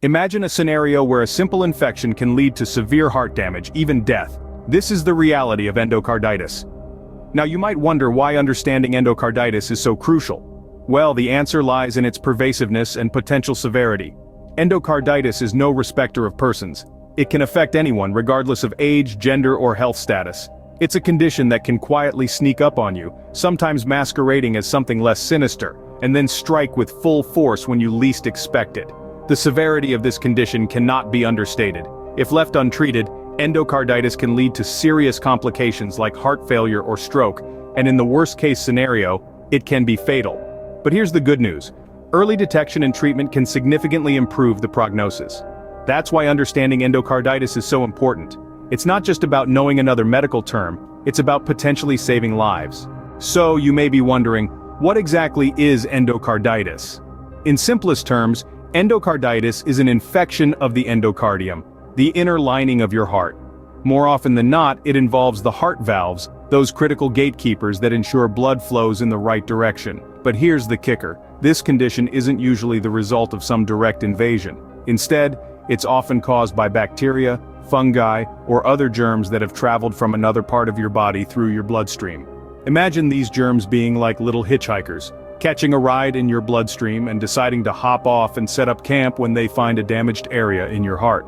Imagine a scenario where a simple infection can lead to severe heart damage, even death. This is the reality of endocarditis. Now you might wonder why understanding endocarditis is so crucial. Well, the answer lies in its pervasiveness and potential severity. Endocarditis is no respecter of persons. It can affect anyone regardless of age, gender, or health status. It's a condition that can quietly sneak up on you, sometimes masquerading as something less sinister, and then strike with full force when you least expect it. The severity of this condition cannot be understated. If left untreated, endocarditis can lead to serious complications like heart failure or stroke, and in the worst-case scenario, it can be fatal. But here's the good news. Early detection and treatment can significantly improve the prognosis. That's why understanding endocarditis is so important. It's not just about knowing another medical term, it's about potentially saving lives. So you may be wondering, what exactly is endocarditis? In simplest terms, endocarditis is an infection of the endocardium, the inner lining of your heart. More often than not, it involves the heart valves, those critical gatekeepers that ensure blood flows in the right direction. But here's the kicker. This condition isn't usually the result of some direct invasion. Instead, it's often caused by bacteria, fungi, or other germs that have traveled from another part of your body through your bloodstream. Imagine these germs being like little hitchhikers, catching a ride in your bloodstream and deciding to hop off and set up camp when they find a damaged area in your heart.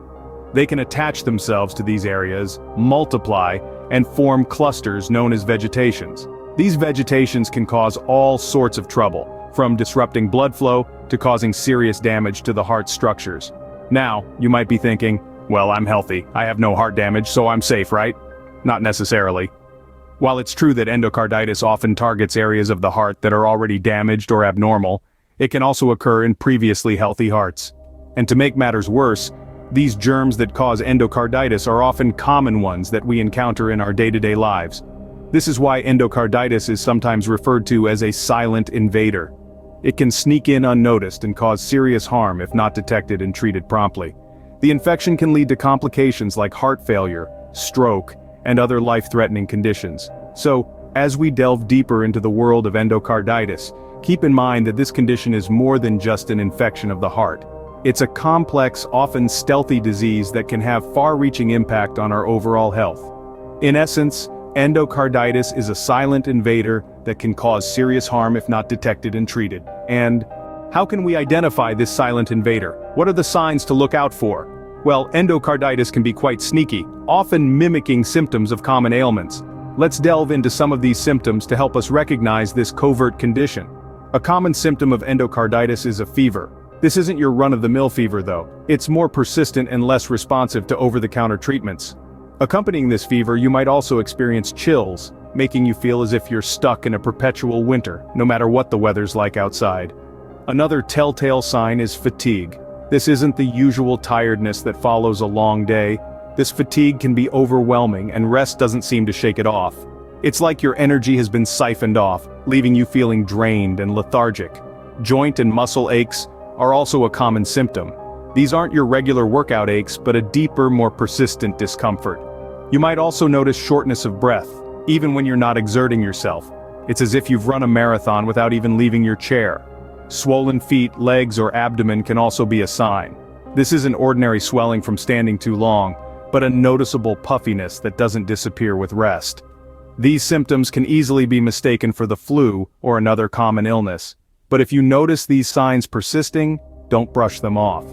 They can attach themselves to these areas, multiply, and form clusters known as vegetations. These vegetations can cause all sorts of trouble, from disrupting blood flow to causing serious damage to the heart structures. Now, you might be thinking, well, I'm healthy, I have no heart damage, so I'm safe, right? Not necessarily. While it's true that endocarditis often targets areas of the heart that are already damaged or abnormal, it can also occur in previously healthy hearts. And to make matters worse, these germs that cause endocarditis are often common ones that we encounter in our day-to-day lives. This is why endocarditis is sometimes referred to as a silent invader. It can sneak in unnoticed and cause serious harm if not detected and treated promptly. The infection can lead to complications like heart failure, stroke, and other life-threatening conditions. So, as we delve deeper into the world of endocarditis, keep in mind that this condition is more than just an infection of the heart. It's a complex, often stealthy disease that can have far-reaching impact on our overall health. In essence, endocarditis is a silent invader that can cause serious harm if not detected and treated. And how can we identify this silent invader? What are the signs to look out for? Well, endocarditis can be quite sneaky, often mimicking symptoms of common ailments. Let's delve into some of these symptoms to help us recognize this covert condition. A common symptom of endocarditis is a fever. This isn't your run-of-the-mill fever though. It's more persistent and less responsive to over-the-counter treatments. Accompanying this fever, you might also experience chills, making you feel as if you're stuck in a perpetual winter, no matter what the weather's like outside. Another telltale sign is fatigue. This isn't the usual tiredness that follows a long day. This fatigue can be overwhelming and rest doesn't seem to shake it off. It's like your energy has been siphoned off, leaving you feeling drained and lethargic. Joint and muscle aches are also a common symptom. These aren't your regular workout aches, but a deeper, more persistent discomfort. You might also notice shortness of breath, even when you're not exerting yourself. It's as if you've run a marathon without even leaving your chair. Swollen feet, legs, or abdomen can also be a sign. This isn't ordinary swelling from standing too long, but a noticeable puffiness that doesn't disappear with rest. These symptoms can easily be mistaken for the flu or another common illness. But if you notice these signs persisting, don't brush them off.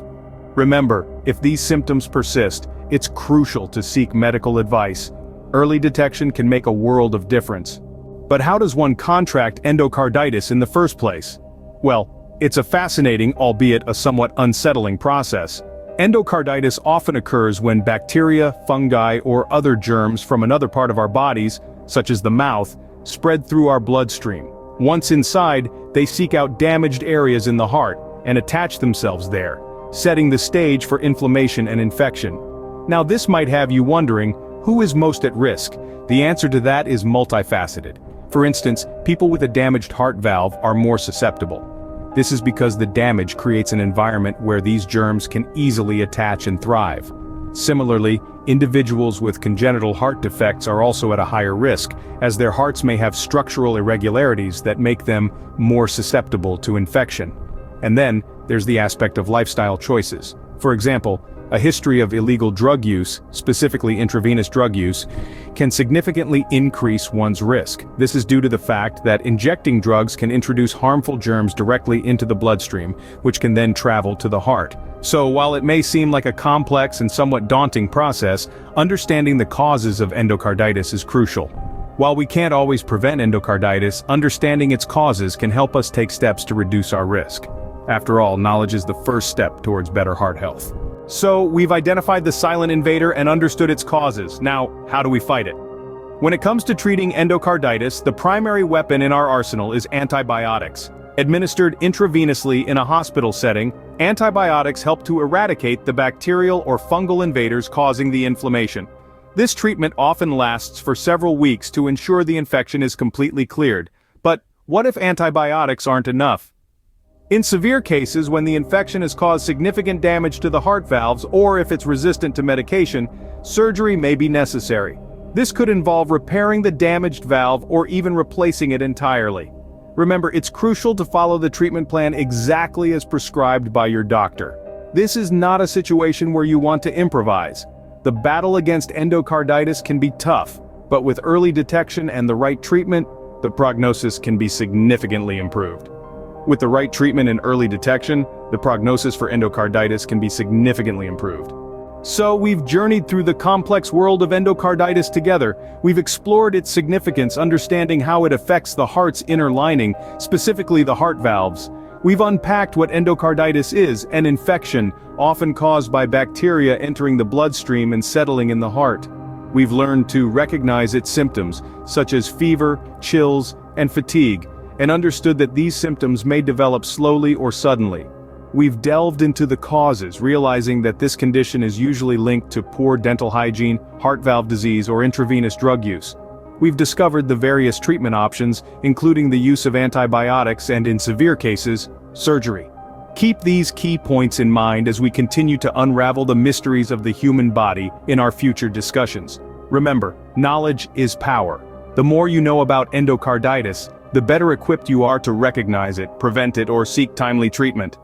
Remember, if these symptoms persist, it's crucial to seek medical advice. Early detection can make a world of difference. But how does one contract endocarditis in the first place? Well, it's a fascinating, albeit a somewhat unsettling process. Endocarditis often occurs when bacteria, fungi, or other germs from another part of our bodies, such as the mouth, spread through our bloodstream. Once inside, they seek out damaged areas in the heart and attach themselves there, setting the stage for inflammation and infection. Now this might have you wondering, who is most at risk? The answer to that is multifaceted. For instance, people with a damaged heart valve are more susceptible. This is because the damage creates an environment where these germs can easily attach and thrive. Similarly, individuals with congenital heart defects are also at a higher risk, as their hearts may have structural irregularities that make them more susceptible to infection. And then, there's the aspect of lifestyle choices. For example, a history of illegal drug use, specifically intravenous drug use, can significantly increase one's risk. This is due to the fact that injecting drugs can introduce harmful germs directly into the bloodstream, which can then travel to the heart. So while it may seem like a complex and somewhat daunting process, understanding the causes of endocarditis is crucial. While we can't always prevent endocarditis, understanding its causes can help us take steps to reduce our risk. After all, knowledge is the first step towards better heart health. So, we've identified the silent invader and understood its causes. Now, how do we fight it? When it comes to treating endocarditis, the primary weapon in our arsenal is antibiotics. Administered intravenously in a hospital setting, antibiotics help to eradicate the bacterial or fungal invaders causing the inflammation. This treatment often lasts for several weeks to ensure the infection is completely cleared. But what if antibiotics aren't enough? In severe cases, when the infection has caused significant damage to the heart valves or if it's resistant to medication, surgery may be necessary. This could involve repairing the damaged valve or even replacing it entirely. Remember, it's crucial to follow the treatment plan exactly as prescribed by your doctor. This is not a situation where you want to improvise. The battle against endocarditis can be tough, but with early detection and the right treatment, the prognosis can be significantly improved. With the right treatment and early detection, the prognosis for endocarditis can be significantly improved. So we've journeyed through the complex world of endocarditis together. We've explored its significance, understanding how it affects the heart's inner lining, specifically the heart valves. We've unpacked what endocarditis is, an infection, often caused by bacteria entering the bloodstream and settling in the heart. We've learned to recognize its symptoms, such as fever, chills, and fatigue, and understood that these symptoms may develop slowly or suddenly. We've delved into the causes, realizing that this condition is usually linked to poor dental hygiene, heart valve disease, or intravenous drug use. We've discovered the various treatment options, including the use of antibiotics and, in severe cases, surgery. Keep these key points in mind as we continue to unravel the mysteries of the human body in our future discussions. Remember, knowledge is power. The more you know about endocarditis, the better equipped you are to recognize it, prevent it, or seek timely treatment.